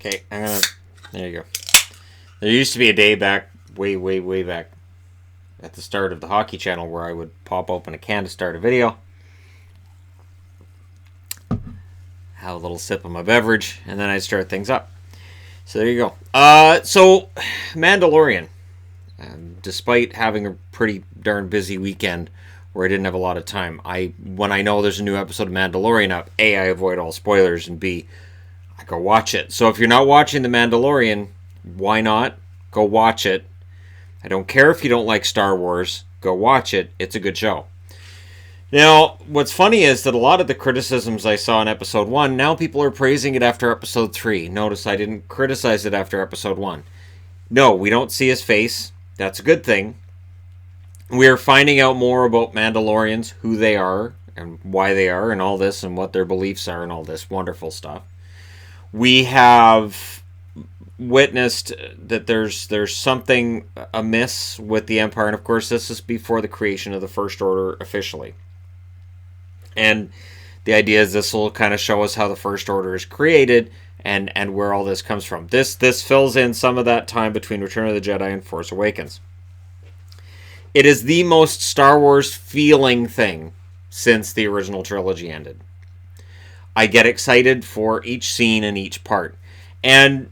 Okay, there you go. There used to be a day back, way back, at the start of the hockey channel where I would pop open a can to start a video, have a little sip of my beverage, and then I'd start things up. So there you go. So Mandalorian, despite having a pretty darn busy weekend where I didn't have a lot of time, when I know there's a new episode of Mandalorian up, A, I avoid all spoilers, and B, I go watch it. So if you're not watching The Mandalorian, why not? Go watch it. I don't care if you don't like Star Wars. Go watch it. It's a good show. Now, what's funny is that a lot of the criticisms I saw in episode 1, now people are praising it after episode 3. Notice I didn't criticize it after episode 1. No, we don't see his face. That's a good thing. We are finding out more about Mandalorians, who they are, and why they are, and all this, and what their beliefs are, and all this wonderful stuff. We have witnessed that there's something amiss with the Empire, and of course this is before the creation of the First Order officially. And the idea is this will kind of show us how the First Order is created and where all this comes from. This fills in some of that time between Return of the Jedi and Force Awakens. It is the most Star Wars feeling thing since the original trilogy ended. I get excited for each scene and each part. And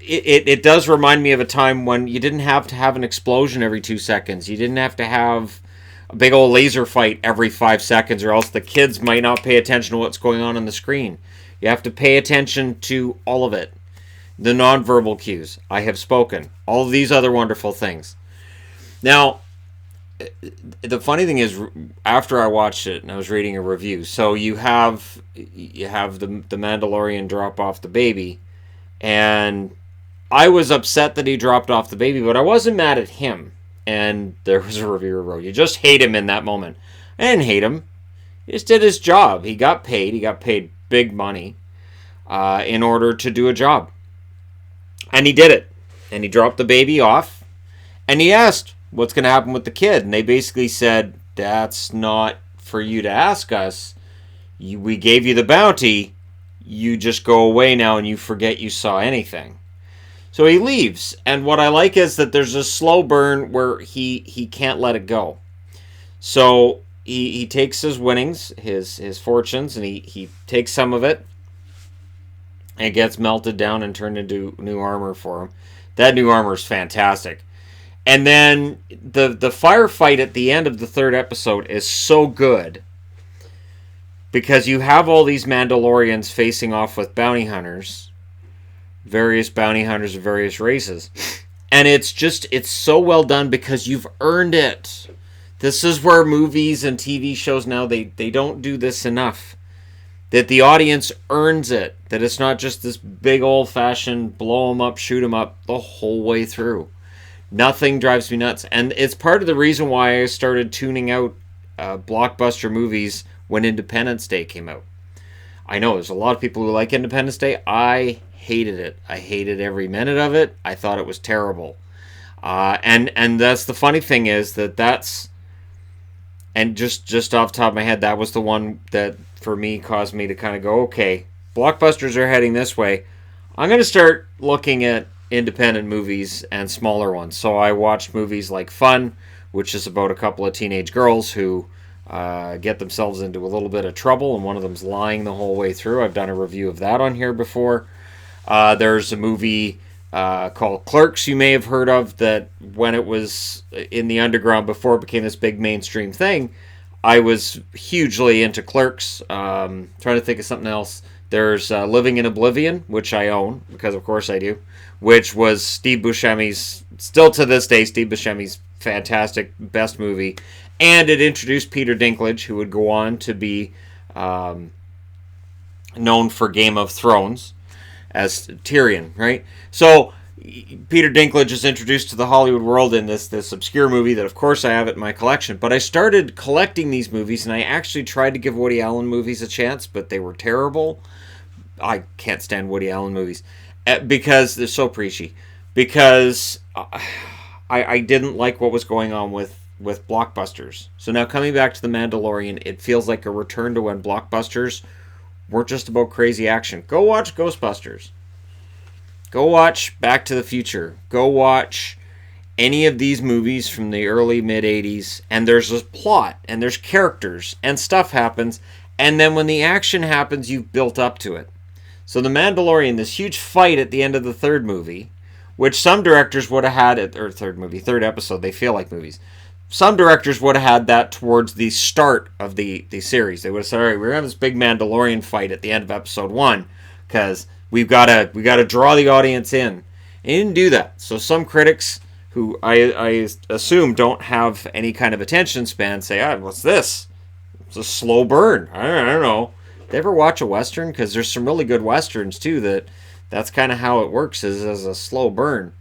it does remind me of a time when you didn't have to have an explosion every 2 seconds. You didn't have to have a big old laser fight every 5 seconds, or else the kids might not pay attention to what's going on the screen. You have to pay attention to all of it. The nonverbal cues. I have spoken. All of these other wonderful things. Now, the funny thing is, after I watched it and I was reading a review, so you have the Mandalorian drop off the baby, and I was upset that he dropped off the baby, but I wasn't mad at him. And there was a reviewer who wrote, you just hate him in that moment. I didn't hate him. He just did his job. He got paid. He got paid big money in order to do a job. And he did it. And he dropped the baby off. And he asked, what's going to happen with the kid? And they basically said, that's not for you to ask us. We gave you the bounty. You just go away now and you forget you saw anything. So he leaves, and what I like is that there's a slow burn where he can't let it go. So he takes his winnings, his fortunes, and he takes some of it, and it gets melted down and turned into new armor for him. That new armor is fantastic. And then the firefight at the end of the 3rd episode is so good, because you have all these Mandalorians facing off with bounty hunters, various bounty hunters of various races. And it's so well done because you've earned it. This is where movies and TV shows now, they don't do this enough. That the audience earns it. That it's not just this big old-fashioned blow 'em up, shoot 'em up the whole way through. Nothing drives me nuts. And it's part of the reason why I started tuning out blockbuster movies when Independence Day came out. I know there's a lot of people who like Independence Day. I hated it. I hated every minute of it. I thought it was terrible. And that's the funny thing is that's, and just off the top of my head, that was the one that for me caused me to kind of go, okay, blockbusters are heading this way. I'm going to start looking at independent movies and smaller ones. So I watched movies like Fun, which is about a couple of teenage girls who get themselves into a little bit of trouble, and one of them's lying the whole way through. I've done a review of that on here before. There's a movie called Clerks you may have heard of, that when it was in the underground before it became this big mainstream thing, I was hugely into Clerks. Trying to think of something else. There's Living in Oblivion, which I own, because of course I do, which was Steve Buscemi's, still to this day, Steve Buscemi's fantastic, best movie. And it introduced Peter Dinklage, who would go on to be known for Game of Thrones as Tyrion, right? So Peter Dinklage is introduced to the Hollywood world in this obscure movie that, of course, I have it in my collection. But I started collecting these movies, and I actually tried to give Woody Allen movies a chance, but they were terrible. I can't stand Woody Allen movies because they're so preachy. Because I didn't like what was going on with blockbusters. So now coming back to The Mandalorian, it feels like a return to when blockbusters weren't just about crazy action. Go watch Ghostbusters. Go watch Back to the Future. Go watch any of these movies from the early mid 80s, and there's a plot and there's characters and stuff happens, and then when the action happens, you've built up to it. So the Mandalorian, this huge fight at the end of the third movie, which some directors would have had at, or third episode, they feel like movies. Some directors would have had that towards the start of the series. They would have said, all right, we're going to have this big Mandalorian fight at the end of episode 1 because we got to draw the audience in. And he didn't do that. So some critics who I assume don't have any kind of attention span say, what's this? It's a slow burn. I don't know. They ever watch a Western? Because there's some really good Westerns too that's kind of how it works, is as a slow burn.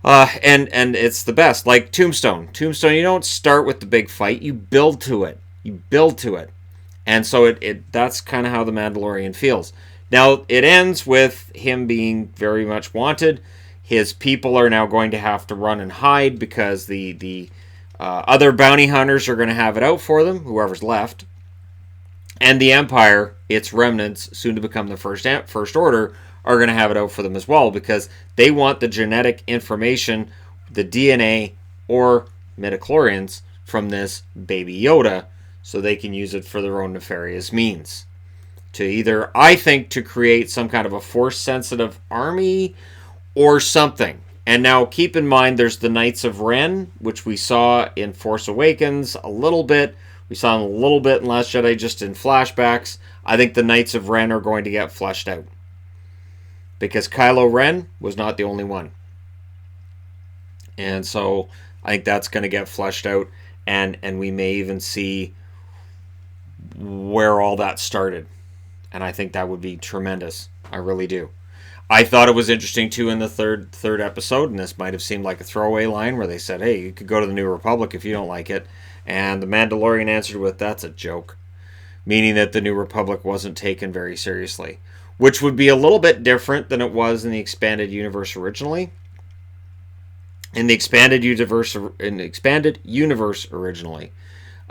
And it's the best. Like Tombstone. Tombstone, you don't start with the big fight. You build to it. And so that's kind of how The Mandalorian feels. Now, it ends with him being very much wanted. His people are now going to have to run and hide because the other bounty hunters are going to have it out for them, whoever's left. And the Empire, its remnants, soon to become the First Order, are going to have it out for them as well because they want the genetic information, the DNA or midichlorians from this baby Yoda so they can use it for their own nefarious means. To either, I think, to create some kind of a force-sensitive army or something. And now keep in mind there's the Knights of Ren, which we saw in Force Awakens a little bit. We saw them a little bit in Last Jedi just in flashbacks. I think the Knights of Ren are going to get fleshed out. Because Kylo Ren was not the only one. And so I think that's going to get fleshed out. And we may even see where all that started. And I think that would be tremendous. I really do. I thought it was interesting too in the third episode, and this might have seemed like a throwaway line where they said, hey, you could go to the New Republic if you don't like it. And the Mandalorian answered with, that's a joke. Meaning that the New Republic wasn't taken very seriously. Which would be a little bit different than it was in the expanded universe originally. In the expanded universe originally,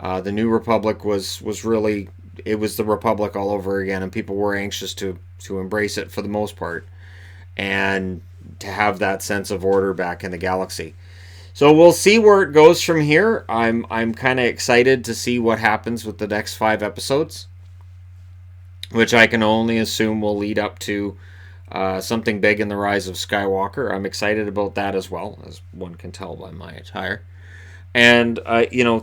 the New Republic was really, it was the Republic all over again, and people were anxious to embrace it for the most part, and to have that sense of order back in the galaxy. So we'll see where it goes from here. I'm kind of excited to see what happens with the next 5 episodes, which I can only assume will lead up to something big in the rise of Skywalker. I'm excited about that as well, as one can tell by my attire. And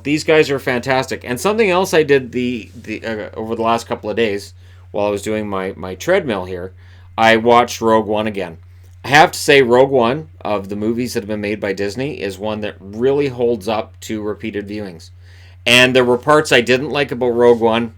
these guys are fantastic. And something else I did over the last couple of days while I was doing my treadmill here, I watched Rogue One again. I have to say, Rogue One, of the movies that have been made by Disney, is one that really holds up to repeated viewings. And there were parts I didn't like about Rogue One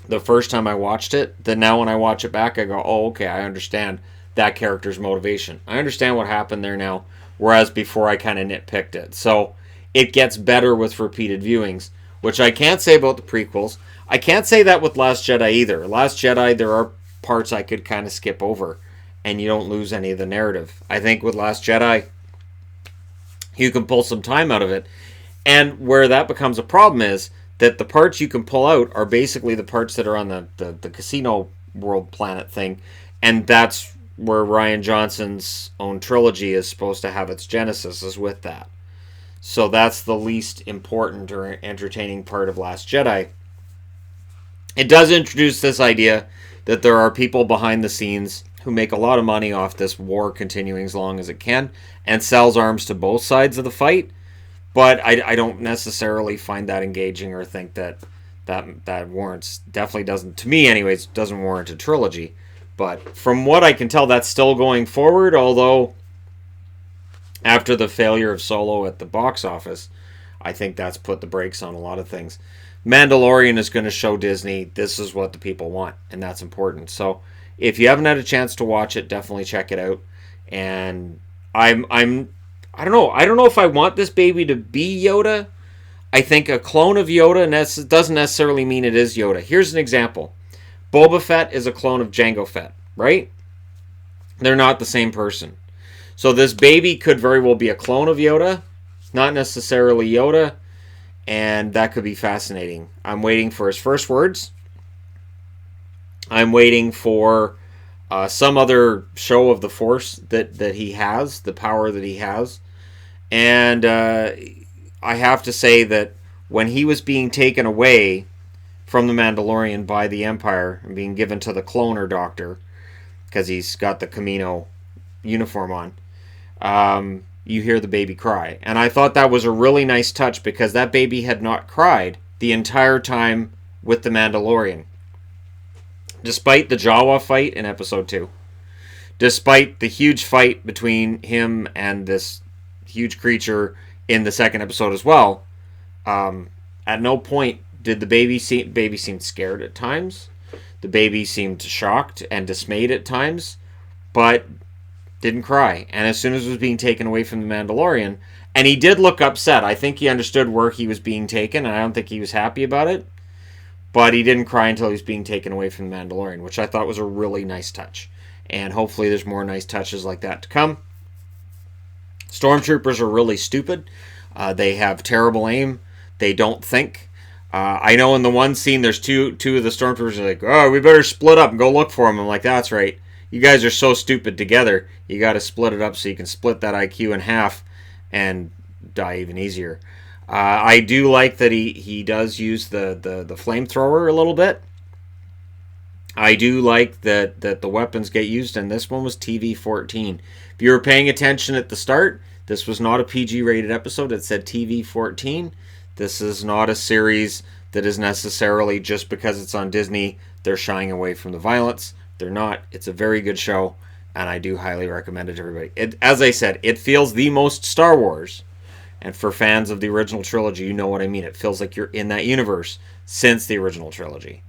the first time I watched it, that now when I watch it back, I go, oh, okay, I understand that character's motivation. I understand what happened there now, whereas before I kind of nitpicked it. So it gets better with repeated viewings, which I can't say about the prequels. I can't say that with Last Jedi either. Last Jedi, there are parts I could kind of skip over, and you don't lose any of the narrative. I think with Last Jedi, you can pull some time out of it. And where that becomes a problem is that the parts you can pull out are basically the parts that are on the casino world planet thing. And that's where Rian Johnson's own trilogy is supposed to have its genesis, is with that. So that's the least important or entertaining part of Last Jedi. It does introduce this idea that there are people behind the scenes who make a lot of money off this war continuing as long as it can and sells arms to both sides of the fight. But I don't necessarily find that engaging or think that warrants, definitely doesn't, to me anyways, doesn't warrant a trilogy. But from what I can tell, that's still going forward, although after the failure of Solo at the box office, I think that's put the brakes on a lot of things. Mandalorian is going to show Disney this is what the people want, and that's important. So if you haven't had a chance to watch it, definitely check it out. And I don't know if I want this baby to be Yoda. I think a clone of Yoda doesn't necessarily mean it is Yoda. Here's an example. Boba Fett is a clone of Jango Fett, right? They're not the same person. So this baby could very well be a clone of Yoda, not necessarily Yoda, and that could be fascinating. I'm waiting for his first words. I'm waiting for some other show of the Force that he has, the power that he has. And I have to say that when he was being taken away from the Mandalorian by the Empire and being given to the cloner doctor, because he's got the Camino uniform on, you hear the baby cry. And I thought that was a really nice touch, because that baby had not cried the entire time with the Mandalorian. Despite the Jawa fight in episode 2. Despite the huge fight between him and this huge creature in the second episode as well, at no point did the baby seem scared at times. The baby seemed shocked and dismayed at times, but didn't cry. And as soon as it was being taken away from the Mandalorian, and he did look upset. I think he understood where he was being taken, and I don't think he was happy about it. But he didn't cry until he was being taken away from the Mandalorian, which I thought was a really nice touch. And hopefully there's more nice touches like that to come. Stormtroopers are really stupid. They have terrible aim. They don't think. I know in the one scene there's two of the Stormtroopers are like, oh, we better split up and go look for them. I'm like, that's right. You guys are so stupid together. You got to split it up so you can split that IQ in half and die even easier. I do like that he does use the flamethrower a little bit. I do like that the weapons get used, and this one was TV-14. If you were paying attention at the start, this was not a PG-rated episode. It said TV-14. This is not a series that is necessarily, just because it's on Disney, they're shying away from the violence. They're not. It's a very good show, and I do highly recommend it to everybody. As I said, it feels the most Star Wars. And for fans of the original trilogy, you know what I mean. It feels like you're in that universe since the original trilogy.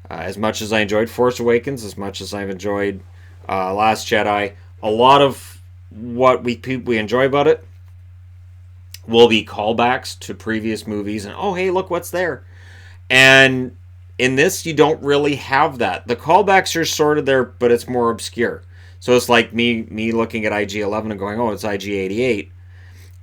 As much as I enjoyed Force Awakens, as much as I've enjoyed Last Jedi, a lot of what we enjoy about it will be callbacks to previous movies. And, oh, hey, look what's there. And in this, you don't really have that. The callbacks are sort of there, but it's more obscure. So it's like me looking at IG-11 and going, oh, it's IG-88.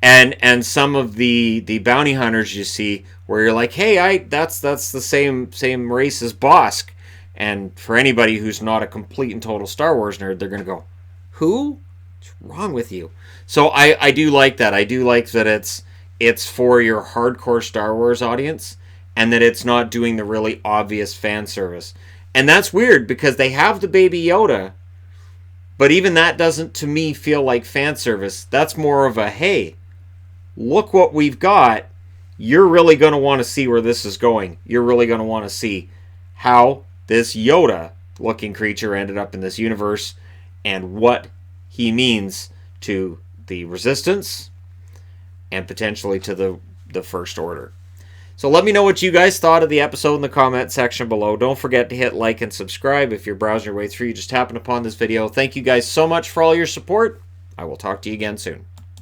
And some of the bounty hunters you see where you're like, hey, that's the same race as Bosk. And for anybody who's not a complete and total Star Wars nerd, they're going to go, who? What's wrong with you? So I do like that. I do like that it's for your hardcore Star Wars audience, and that it's not doing the really obvious fan service. And that's weird, because they have the Baby Yoda, but even that doesn't, to me, feel like fan service. That's more of a, hey, look what we've got. You're really going to want to see where this is going. You're really going to want to see how this Yoda-looking creature ended up in this universe and what he means to the Resistance and potentially to the First Order. So let me know what you guys thought of the episode in the comment section below. Don't forget to hit like and subscribe if you're browsing your way through. You just happened upon this video. Thank you guys so much for all your support. I will talk to you again soon.